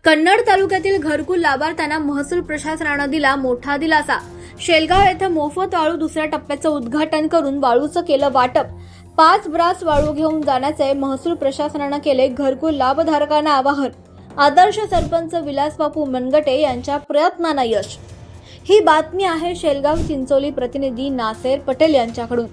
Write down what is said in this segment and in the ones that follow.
कन्नड तालुक्यातील घरकुल लाभार्थ्यांना महसूल प्रशासनानं दिला मोठा दिलासा। शेलगाव येथे मोफत वाळू दुसऱ्या टप्प्याचं उद्घाटन करून वाळूचं केलं वाटप। 5 ब्रास वाळू घेऊन जाण्याचे महसूल प्रशासनानं केले घरकुल लाभधारकांना आवाहन। आदर्श सरपंच विलासबापू मनगटे यांच्या प्रयत्नांना यश। ही बातमी आहे शेलगाव चिंचोली प्रतिनिधी नासेर पटेल यांच्याकडून।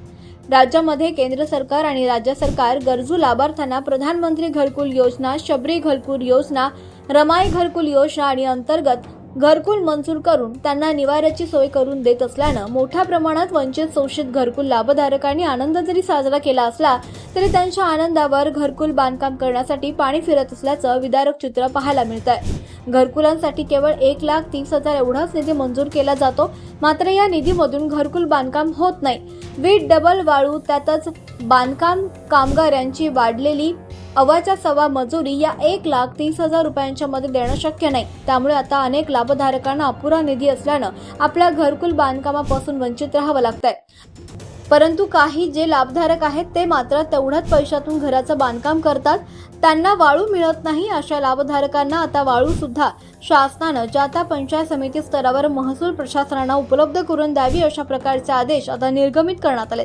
राज्यामध्ये केंद्र सरकार आणि राज्य सरकार गरजू लाभार्थ्यांना प्रधानमंत्री घरकुल योजना, शबरी घरकुल योजना, रमाई घरकुल योजना आणि अंतर्गत घरकुल मंजूर करून त्यांना निवाऱ्याची सोय करून देत असल्यानं मोठ्या प्रमाणात वंचित शोषित घरकुल लाभधारकांनी आनंद जरी साजरा केला असला तरी त्यांच्या आनंदावर घरकुल बांधकाम करण्यासाठी पाणी फिरत असल्याचं विदारक चित्र पाहायला मिळतंय। घरकुलांसाठी केवळ 1,30,000 एवढाच निधी मंजूर केला जातो, मात्र या निधीमधून घरकुल बांधकाम होत नाही। वीट, डबल वाळू, त्यातच बांधकाम कामगारांची वाढलेली अवाच्या सवा मजुरी या 1,30,000 रुपयांच्या मध्ये देणं शक्य नाही। त्यामुळे आता अनेक लाभधारकांना अपुरा निधी असल्यानं आपल्या घरकुल बांधकामापासून वंचित राहावं लागतंय। परंतु काही जे लाभधारक आहेत ते मात्र तेवढ्याच पैशातून घराचं बांधकाम करतात, त्यांना वाळू मिळत नाही। अशा लाभधारकांना आता वाळू सुद्धा शासनानं जाता पंचायत समिती स्तरावर महसूल प्रशासनानं उपलब्ध करून द्यावी अशा प्रकारचे आदेश आता निर्गमित करण्यात आले।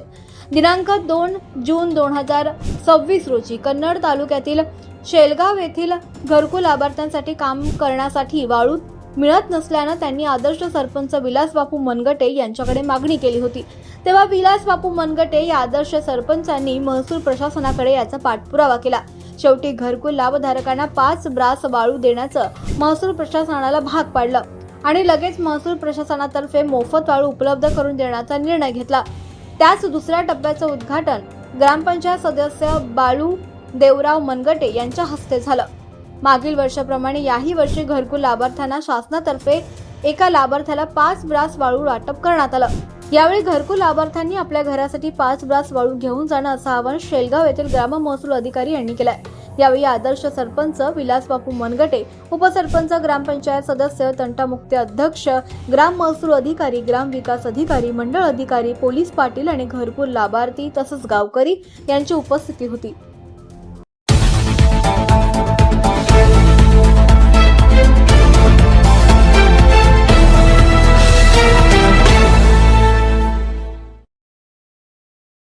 दिनांक 2 जून 2026 रोजी कन्नड तालुक्यातील शेलगाव येथील घरकुल लाभार्थ्यांसाठी काम करण्यासाठी वाळू मिळत नसल्यानं त्यांनी आदर्श सरपंच विलासबापू मनगटे यांच्याकडे मागणी केली होती। तेव्हा विलासबापू मनगटे या आदर्श सरपंचांनी महसूल प्रशासनाकडे याचा पाठपुरावा केला। शेवटी घरकुल लाभधारकांना 5 ब्रास वाळू देण्याचं महसूल प्रशासनाला भाग पाडलं आणि लगेच महसूल प्रशासनातर्फे मोफत वाळू उपलब्ध करून देण्याचा निर्णय घेतला। त्याच दुसऱ्या टप्प्याचं उद्घाटन ग्रामपंचायत सदस्य बाळू देवराव मनगटे यांच्या हस्ते झालं। मागील वर्षाप्रमाणे याही वर्षी घरकुल लाभार्थ्यांना शासनातर्फे एका लाभार्थ्याला 5 ब्रास वाळू वाटप करण्यात आलं। यावेळी घरकुल लाभार्थ्यांनी आपल्या घरासाठी 5 ब्रास वाळू घेऊन जाणं असं आवाहन शेलगाव येथील ग्राम महसूल अधिकारी यांनी केलंय। यावेळी आदर्श सरपंच विलासबापू मनगटे, उपसरपंच, ग्रामपंचायत सदस्य, तंटामुक्ती अध्यक्ष, ग्राम महसूल अधिकारी, ग्राम विकास अधिकारी, मंडळ अधिकारी, पोलीस पाटील आणि घरकुल लाभार्थी तसंच गावकरी यांची उपस्थिती होती।